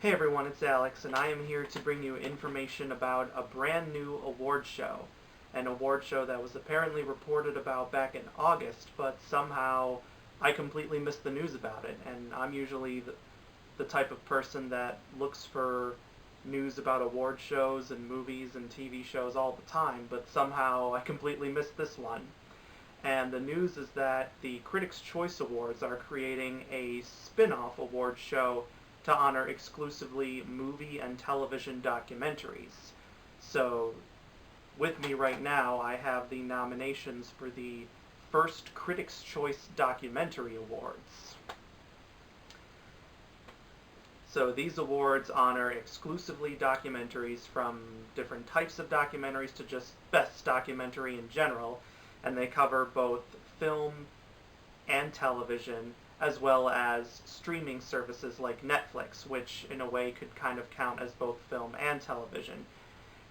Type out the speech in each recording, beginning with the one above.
Hey everyone, it's Alex, and I am here to bring you information about a brand new award show. An award show that was apparently reported about back in August, but somehow I completely missed the news about it. And I'm usually the type of person that looks for news about award shows and movies and TV shows all the time, but somehow I completely missed this one. And the news is that the Critics' Choice Awards are creating a spin-off award show to honor exclusively movie and television documentaries. So, with me right now, I have the nominations for the first Critics' Choice Documentary Awards. So these awards honor exclusively documentaries, from different types of documentaries to just best documentary in general, and they cover both film and television, as well as streaming services like Netflix, which in a way could kind of count as both film and television,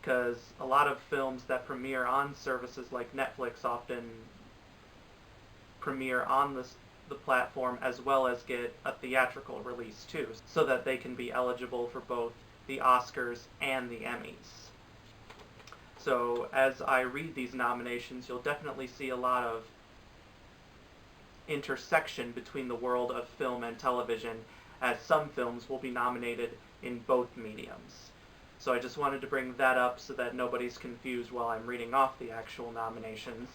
because a lot of films that premiere on services like Netflix often premiere on the platform as well as get a theatrical release too, so that they can be eligible for both the Oscars and the Emmys. So as I read these nominations, you'll definitely see a lot of intersection between the world of film and television, as some films will be nominated in both mediums. So I just wanted to bring that up so that nobody's confused while I'm reading off the actual nominations.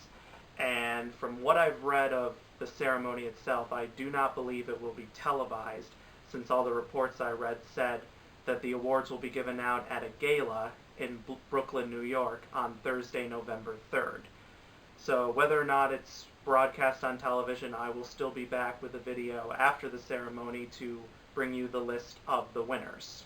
And from what I've read of the ceremony itself, I do not believe it will be televised, since all the reports I read said that the awards will be given out at a gala in Brooklyn, New York on Thursday, November 3rd. So whether or not it's broadcast on television, I will still be back with a video after the ceremony to bring you the list of the winners.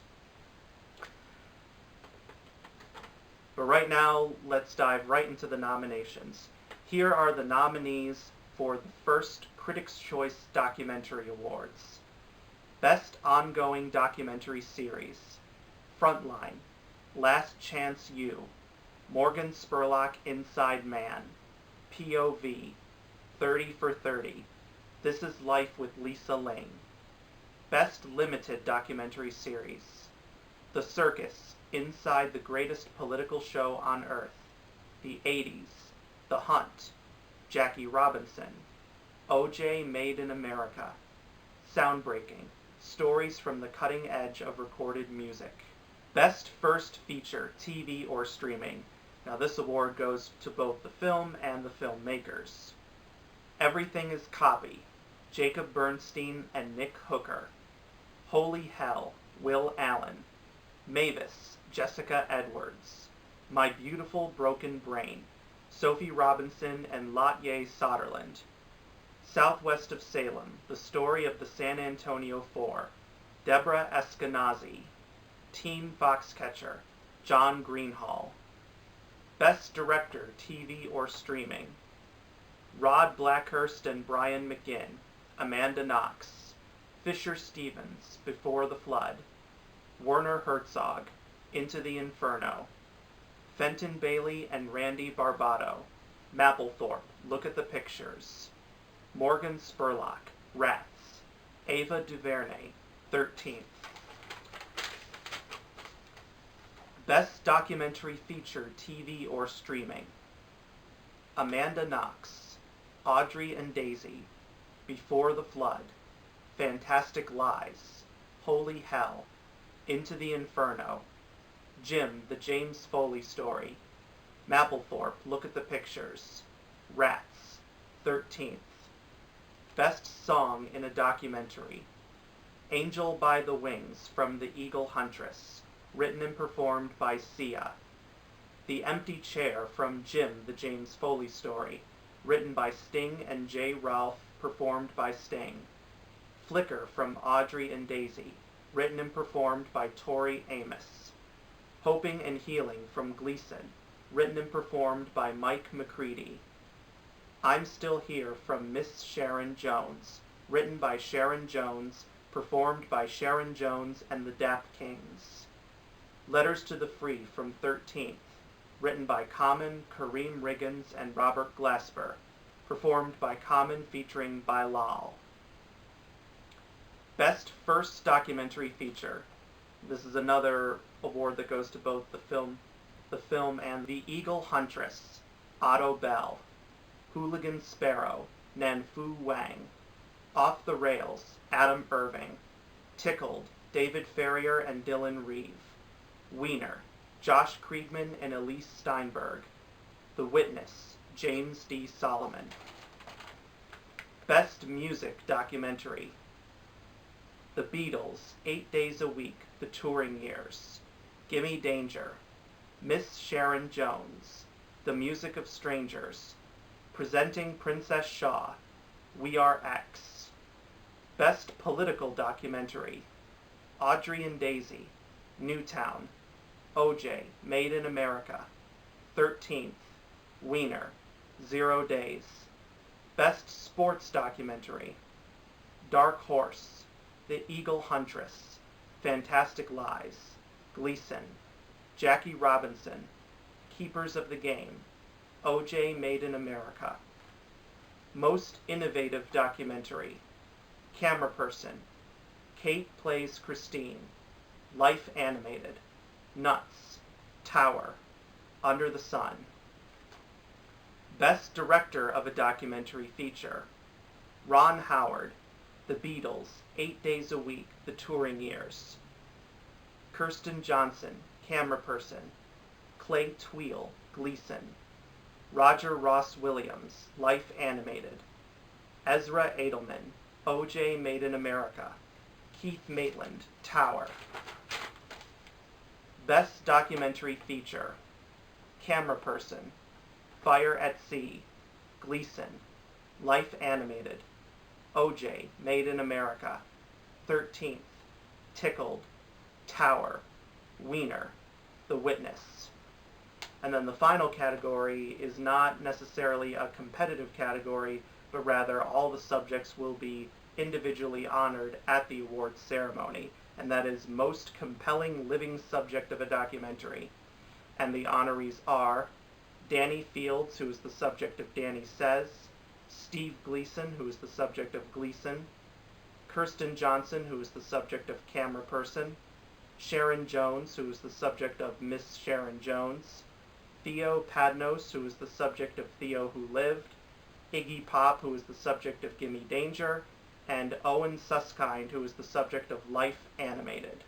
But right now, let's dive right into the nominations. Here are the nominees for the first Critics' Choice Documentary Awards. Best Ongoing Documentary Series: Frontline, Last Chance U, Morgan Spurlock Inside Man, POV, 30 for 30, This Is Life with Lisa Ling. Best Limited Documentary Series: The Circus, Inside the Greatest Political Show on Earth, The 80s, The Hunt, Jackie Robinson, O.J. Made in America, Soundbreaking, Stories from the Cutting Edge of Recorded Music. Best First Feature, TV or Streaming. Now this award goes to both the film and the filmmakers. Everything is Copy, Jacob Bernstein and Nick Hooker. Holy Hell, Will Allen. Mavis, Jessica Edwards. My Beautiful Broken Brain, Sophie Robinson and Lotye Soderland. Southwest of Salem, The Story of the San Antonio Four, Deborah Eskenazi. Teen Foxcatcher, John Greenhall. Best Director, TV or Streaming: Rod Blackhurst and Brian McGinn, Amanda Knox. Fisher Stevens, Before the Flood. Werner Herzog, Into the Inferno. Fenton Bailey and Randy Barbato, Mapplethorpe, Look at the Pictures. Morgan Spurlock, Rats. Ava DuVernay, 13th. Best Documentary Feature, TV or Streaming: Amanda Knox, Audrey and Daisy, Before the Flood, Fantastic Lies, Holy Hell, Into the Inferno, Jim, The James Foley Story, Mapplethorpe, Look at the Pictures, Rats, 13th. Best Song in a Documentary: Angel by the Wings from The Eagle Huntress, written and performed by Sia. The Empty Chair from Jim, The James Foley Story, written by Sting and J. Ralph, performed by Sting. Flicker from Audrey and Daisy, written and performed by Tori Amos. Hoping and Healing from Gleason, written and performed by Mike McCready. I'm Still Here from Miss Sharon Jones, written by Sharon Jones, performed by Sharon Jones and the Dap Kings. Letters to the Free from 13th, written by Common, Kareem Riggins, and Robert Glasper, performed by Common featuring Bilal. Best First Documentary Feature: This is another award that goes to both the film and The Eagle Huntress, Otto Bell, Hooligan Sparrow, Nanfu Wang, Off the Rails, Adam Irving, Tickled, David Ferrier and Dylan Reeve, Wiener, Josh Kriegman and Elise Steinberg, The Witness, James D. Solomon. Best Music Documentary: The Beatles, 8 Days a Week, The Touring Years, Gimme Danger, Miss Sharon Jones, The Music of Strangers, Presenting Princess Shaw, We Are X. Best Political Documentary: Audrey and Daisy, Newtown, OJ, Made in America, 13th, Wiener, 0 Days. Best Sports Documentary: Dark Horse, The Eagle Huntress, Fantastic Lies, Gleason, Jackie Robinson, Keepers of the Game, OJ, Made in America. Most Innovative Documentary: Camera Person, Kate Plays Christine, Life Animated, Nuts, Tower, Under the Sun. Best Director of a Documentary Feature: Ron Howard, The Beatles, 8 Days a Week, The Touring Years. Kirsten Johnson, Camera Person, Clay Tweel, Gleason, Roger Ross Williams, Life Animated, Ezra Edelman, OJ, Made in America, Keith Maitland, Tower. Best Documentary Feature: Camera Person, Fire at Sea, Gleason, Life Animated, OJ, Made in America, 13th, Tickled, Tower, Wiener, The Witness. And then the final category is not necessarily a competitive category, but rather all the subjects will be individually honored at the awards ceremony, and that is Most Compelling Living Subject of a Documentary. And the honorees are Danny Fields, who is the subject of Danny Says, Steve Gleason, who is the subject of Gleason, Kirsten Johnson, who is the subject of Camera Person, Sharon Jones, who is the subject of Miss Sharon Jones, Theo Padnos, who is the subject of Theo Who Lived, Iggy Pop, who is the subject of Gimme Danger, and Owen Suskind, who is the subject of Life Animated.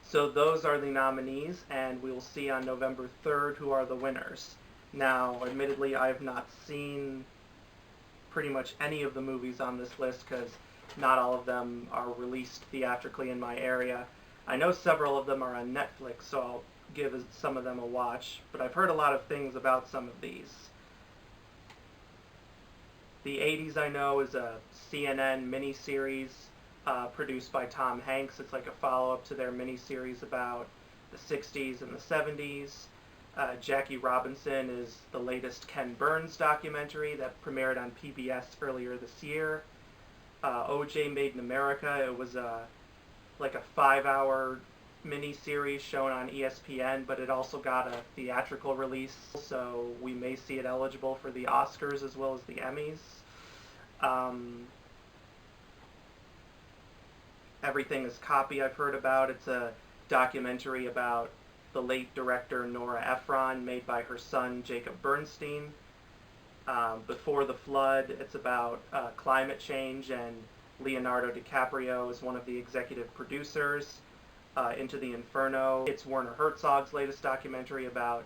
So those are the nominees, and we'll see on November 3rd who are the winners. Now, admittedly, I have not seen pretty much any of the movies on this list because not all of them are released theatrically in my area. I know several of them are on Netflix, so I'll give some of them a watch, but I've heard a lot of things about some of these. The 80s, I know, is a CNN miniseries produced by Tom Hanks. It's like a follow-up to their miniseries about the 60s and the 70s. Jackie Robinson is the latest Ken Burns documentary that premiered on PBS earlier this year. OJ Made in America, it was like a 5-hour miniseries shown on ESPN, but it also got a theatrical release, so we may see it eligible for the Oscars as well as the Emmys. Everything is Copy, I've heard about. It's a documentary about the late director Nora Ephron, made by her son Jacob Bernstein. Before the Flood, it's about climate change, and Leonardo DiCaprio is one of the executive producers. Into the Inferno, it's Werner Herzog's latest documentary about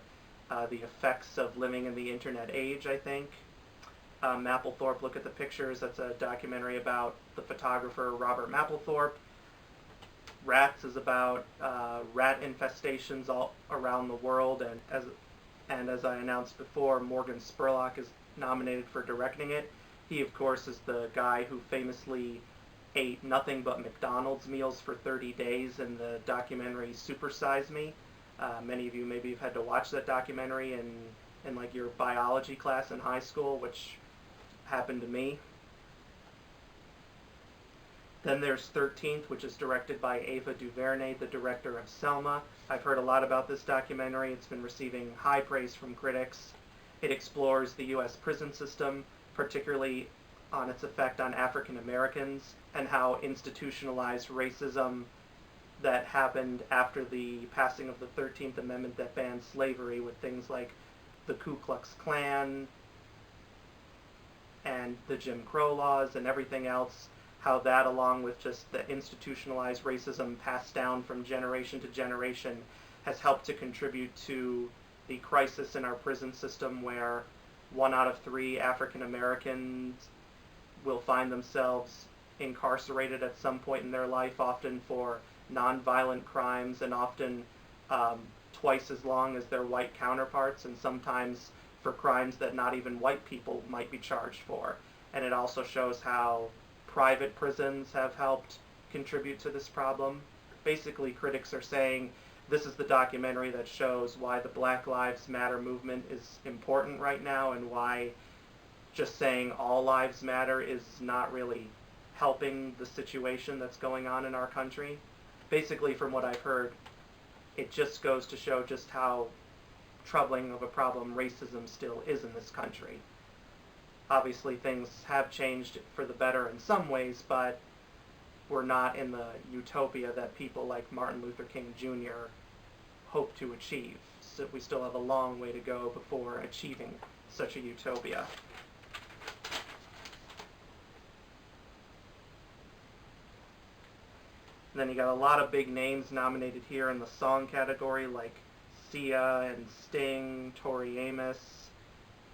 the effects of living in the internet age, I think. Mapplethorpe, Look at the Pictures, that's a documentary about the photographer Robert Mapplethorpe. Rats is about rat infestations all around the world, and as I announced before, Morgan Spurlock is nominated for directing it. He, of course, is the guy who famously ate nothing but McDonald's meals for 30 days in the documentary Super Size Me. Many of you maybe have had to watch that documentary in like your biology class in high school, which happened to me. Then there's 13th, which is directed by Ava DuVernay, the director of Selma. I've heard a lot about this documentary. It's been receiving high praise from critics. It explores the U.S. prison system, particularly on its effect on African Americans and how institutionalized racism that happened after the passing of the 13th Amendment that banned slavery, with things like the Ku Klux Klan and the Jim Crow laws and everything else, how that, along with just the institutionalized racism passed down from generation to generation, has helped to contribute to the crisis in our prison system, where 1 out of 3 African Americans will find themselves incarcerated at some point in their life, often for nonviolent crimes, and often twice as long as their white counterparts, and sometimes for crimes that not even white people might be charged for. And it also shows how private prisons have helped contribute to this problem. Basically, critics are saying this is the documentary that shows why the Black Lives Matter movement is important right now, and why just saying all lives matter is not really helping the situation that's going on in our country. Basically, from what I've heard, it just goes to show just how troubling of a problem racism still is in this country. Obviously, things have changed for the better in some ways, but we're not in the utopia that people like Martin Luther King Jr. hope to achieve. So we still have a long way to go before achieving such a utopia. And then you got a lot of big names nominated here in the song category, like Sia and Sting, Tori Amos,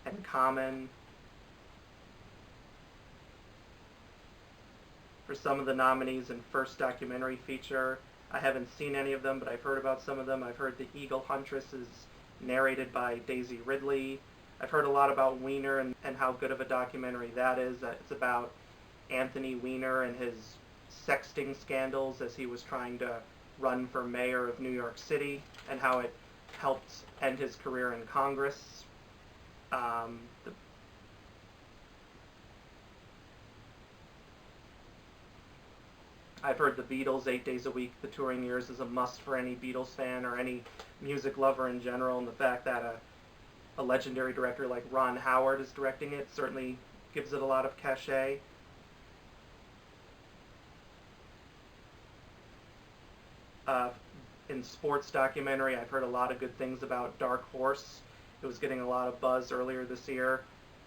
and Common. For some of the nominees in First Documentary Feature, I haven't seen any of them, but I've heard about some of them. I've heard The Eagle Huntress is narrated by Daisy Ridley. I've heard a lot about Weiner and how good of a documentary that is. It's about Anthony Weiner and his sexting scandals as he was trying to run for mayor of New York City, and how it helped end his career in Congress. I've heard the Beatles, 8 Days a Week, The Touring Years, is a must for any Beatles fan or any music lover in general, and the fact that a legendary director like Ron Howard is directing it certainly gives it a lot of cachet. In sports documentary, I've heard a lot of good things about Dark Horse. It was getting a lot of buzz earlier this year.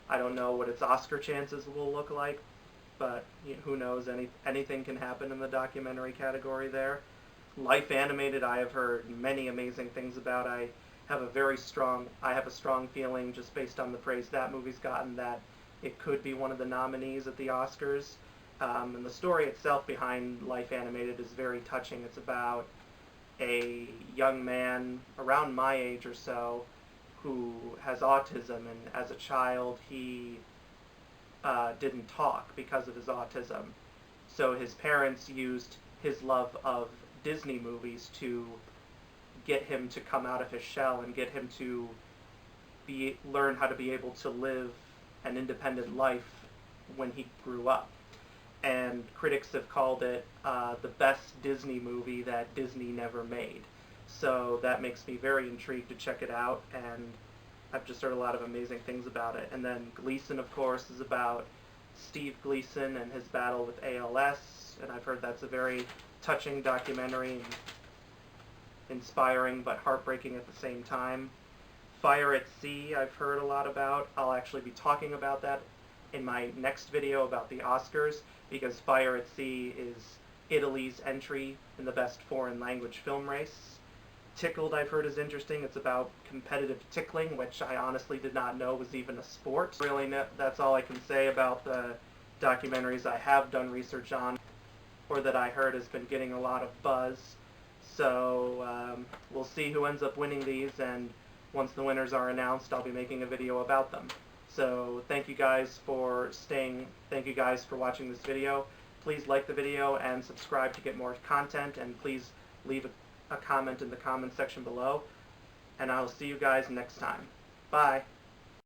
I don't know what its Oscar chances will look like, but who knows, anything can happen in the documentary category there. Life Animated, I have heard many amazing things about. I have a strong feeling, just based on the praise that movie's gotten, that it could be one of the nominees at the Oscars. And the story itself behind Life Animated is very touching. It's about a young man around my age or so who has autism, and as a child he didn't talk because of his autism. So his parents used his love of Disney movies to get him to come out of his shell and get him to learn how to be able to live an independent life when he grew up. And critics have called it the best Disney movie that Disney never made. So that makes me very intrigued to check it out, and I've just heard a lot of amazing things about it. And then Gleason, of course, is about Steve Gleason and his battle with ALS, and I've heard that's a very touching documentary, and inspiring but heartbreaking at the same time. Fire at Sea, I've heard a lot about. I'll actually be talking about that in my next video about the Oscars, because Fire at Sea is Italy's entry in the Best Foreign Language Film race. Tickled, I've heard, is interesting. It's about competitive tickling, which I honestly did not know was even a sport. Really, that's all I can say about the documentaries I have done research on, or that I heard has been getting a lot of buzz. So we'll see who ends up winning these, and once the winners are announced, I'll be making a video about them. So thank you guys for thank you guys for watching this video. Please like the video and subscribe to get more content, and please leave a comment in the comment section below, and I'll see you guys next time. Bye.